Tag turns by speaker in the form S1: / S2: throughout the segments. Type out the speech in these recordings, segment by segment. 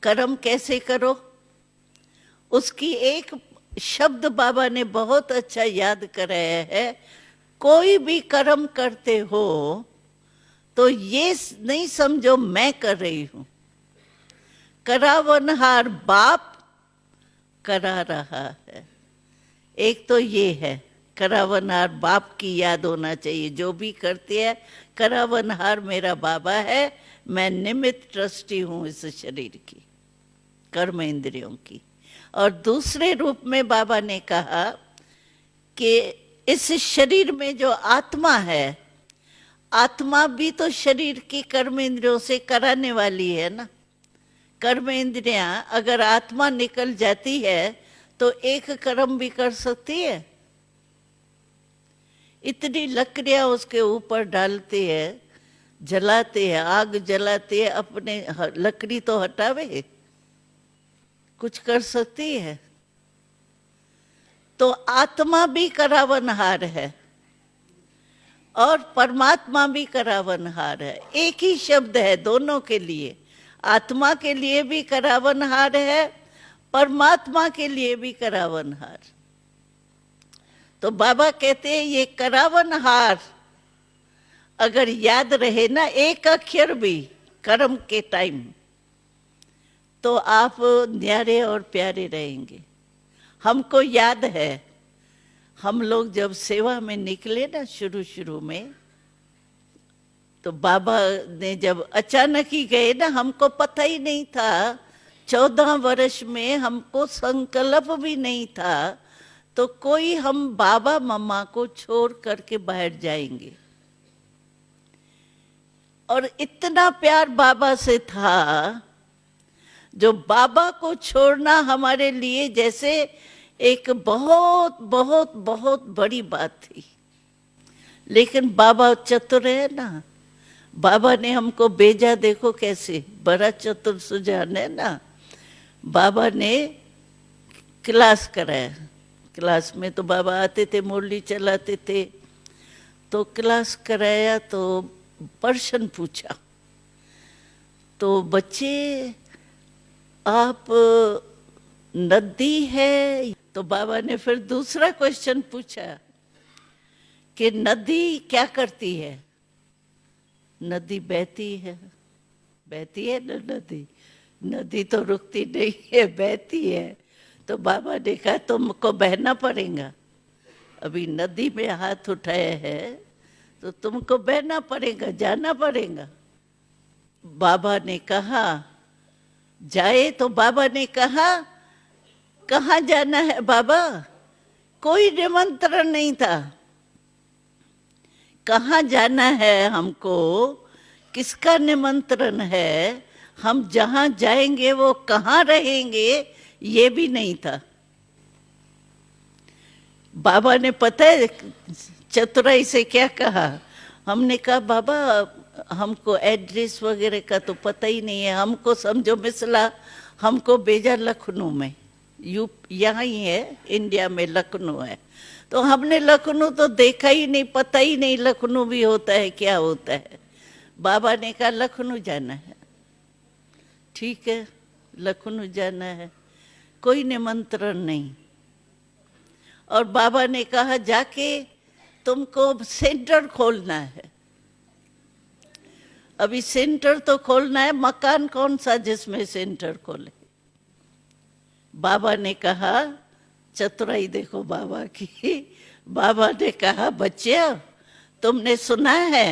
S1: कर्म कैसे करो, उसकी एक शब्द बाबा ने बहुत अच्छा याद कराया है। कोई भी कर्म करते हो तो ये नहीं समझो मैं कर रही हूं, करावनहार बाप करा रहा है। एक तो ये है, करावनहार बाप की याद होना चाहिए। जो भी करते हैं, करावनहार मेरा बाबा है, मैं निमित्त ट्रस्टी हूं इस शरीर की, कर्म इंद्रियों की। और दूसरे रूप में बाबा ने कहा कि इस शरीर में जो आत्मा है, आत्मा भी तो शरीर की कर्म इंद्रियों से कराने वाली है ना। कर्म इंद्रियां अगर आत्मा निकल जाती है तो एक कर्म भी कर सकती है। इतनी लकड़ियां उसके ऊपर डालते हैं, जलाते हैं, आग जलाते हैं, अपने लकड़ी तो हटावे, कुछ कर सकती है। तो आत्मा भी करावनहार है और परमात्मा भी करावनहार है। एक ही शब्द है दोनों के लिए, आत्मा के लिए भी करावनहार है, परमात्मा के लिए भी करावनहार। तो बाबा कहते हैं ये करावनहार अगर याद रहे ना, एक अक्षर भी कर्म के टाइम, तो आप न्यारे और प्यारे रहेंगे। हमको याद है, हम लोग जब सेवा में निकले ना शुरू शुरू में, तो बाबा ने जब अचानक ही गए ना, हमको पता ही नहीं था। 14 वर्ष में हमको संकल्प भी नहीं था तो कोई हम बाबा मम्मा को छोड़ करके बाहर जाएंगे। और इतना प्यार बाबा से था, जो बाबा को छोड़ना हमारे लिए जैसे एक बहुत बहुत बहुत बड़ी बात थी। लेकिन बाबा चतुर है ना, बाबा ने हमको भेजा, देखो कैसे बड़ा चतुर सुजान है ना। बाबा ने क्लास कराया, क्लास में तो बाबा आते थे, मुरली चलाते थे, तो क्लास कराया तो प्रश्न पूछा, तो बच्चे आप नदी है, तो बाबा ने फिर दूसरा क्वेश्चन पूछा कि नदी क्या करती है। नदी बहती है, बहती है ना नदी, नदी तो रुकती नहीं है, बहती है। तो बाबा ने कहा तुमको बहना पड़ेगा, अभी नदी में हाथ उठाया है तो तुमको बहना पड़ेगा, जाना पड़ेगा। बाबा ने कहा जाए, तो बाबा ने कहा कहाँ जाना है बाबा, कोई निमंत्रण नहीं था। कहाँ जाना है हमको, किसका निमंत्रण है, हम जहां जाएंगे वो कहाँ रहेंगे, ये भी नहीं था। बाबा ने पता है चतुराई से क्या कहा, हमने कहा बाबा हमको एड्रेस वगैरह का तो पता ही नहीं है, हमको समझो मिसला हमको भेजा लखनऊ में, यहाँ ही है इंडिया में लखनऊ है, तो हमने लखनऊ तो देखा ही नहीं, पता ही नहीं लखनऊ भी होता है क्या होता है। बाबा ने कहा लखनऊ जाना है, ठीक है लखनऊ जाना है, कोई निमंत्रण नहीं। और बाबा ने कहा जाके तुमको सेंटर खोलना है, अभी सेंटर तो खोलना है, मकान कौन सा जिसमें सेंटर खोले। बाबा ने कहा, चतुराई देखो बाबा की, बाबा ने कहा बच्चे तुमने सुना है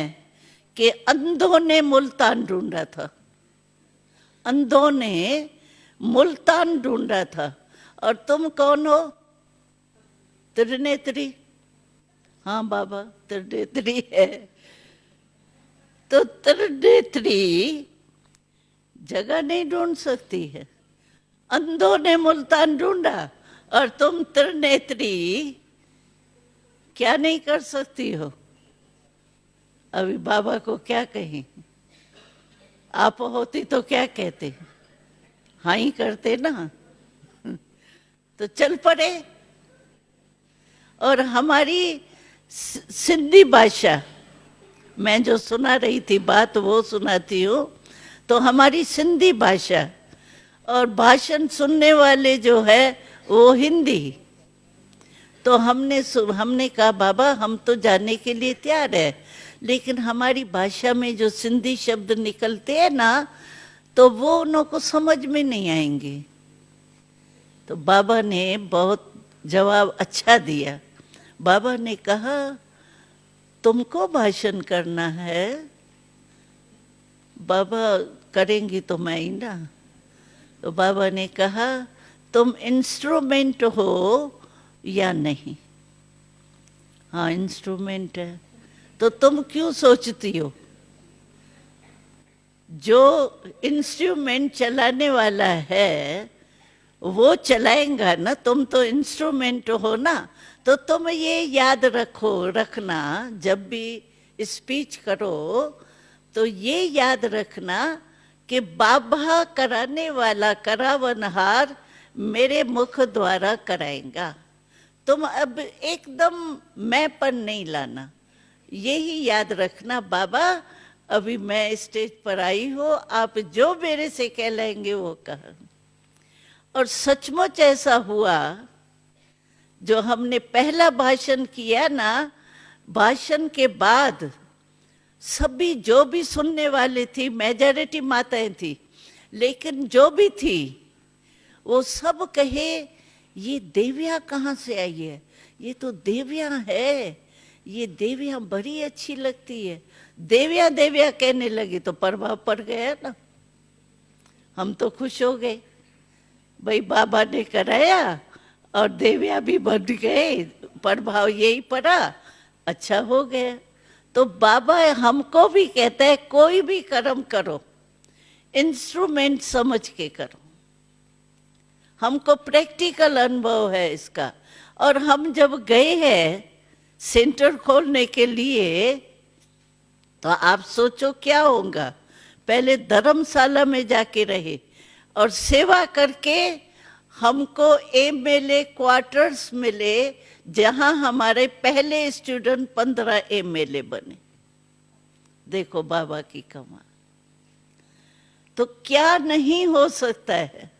S1: कि अंधों ने मुल्तान ढूंढा था, अंधों ने मुल्तान ढूंढा था, और तुम कौन हो, त्रिनेत्री। हाँ बाबा त्रिनेत्री है, तो त्रिनेत्री जगह नहीं ढूंढ सकती है, अंधों ने मुल्तान ढूंढा और तुम त्रिनेत्री क्या नहीं कर सकती हो। अभी बाबा को क्या कहें, आप होती तो क्या कहते, हाँ ही करते ना, तो चल पड़े। और हमारी सिंधी भाषा, मैं जो सुना रही थी बात वो सुनाती हूँ, तो हमारी सिंधी भाषा और भाषण सुनने वाले जो है वो हिंदी। तो हमने कहा बाबा हम तो जाने के लिए तैयार है, लेकिन हमारी भाषा में जो सिंधी शब्द निकलते हैं ना, तो वो उन को समझ में नहीं आएंगे। तो बाबा ने बहुत जवाब अच्छा दिया। बाबा ने कहा तुमको भाषण करना है? बाबा करेंगी तो मैं ही ना। तो बाबा ने कहा तुम इंस्ट्रूमेंट हो या नहीं? हाँ इंस्ट्रूमेंट है। तो तुम क्यों सोचती हो? जो इंस्ट्रूमेंट चलाने वाला है वो चलाएगा ना, तुम तो इंस्ट्रूमेंट हो ना। तो तुम ये याद रखना, जब भी स्पीच करो तो ये याद रखना कि बाबा कराने वाला करावनहार मेरे मुख द्वारा कराएगा। तुम अब एकदम मैंपन नहीं लाना, यही याद रखना बाबा अभी मैं स्टेज पर आई हूँ, आप जो मेरे से कहलाएंगे वो कह। और सचमुच ऐसा हुआ। जो हमने पहला भाषण किया ना, भाषण के बाद सभी जो भी सुनने वाले थी, मेजॉरिटी माताएं थी, लेकिन जो भी थी वो सब कहे ये देवियाँ कहाँ से आई है? ये तो देवियाँ है, ये देवियाँ बड़ी अच्छी लगती है। देवियाँ देवियाँ कहने लगी तो प्रभाव पड़ गया ना। हम तो खुश हो गए, भाई बाबा ने कराया और देवियाँ भी बन गए, प्रभाव यही पड़ा, अच्छा हो गया। तो बाबा हमको भी कहता है कोई भी कर्म करो इंस्ट्रूमेंट समझ के करो। हमको प्रैक्टिकल अनुभव है इसका। और हम जब गए हैं सेंटर खोलने के लिए, तो आप सोचो क्या होगा। पहले धर्मशाला में जाके रहे और सेवा करके हमको एमएलए क्वार्टर्स मिले, जहां हमारे पहले स्टूडेंट 15 एमएलए बने। देखो बाबा की कमाल। तो क्या नहीं हो सकता है।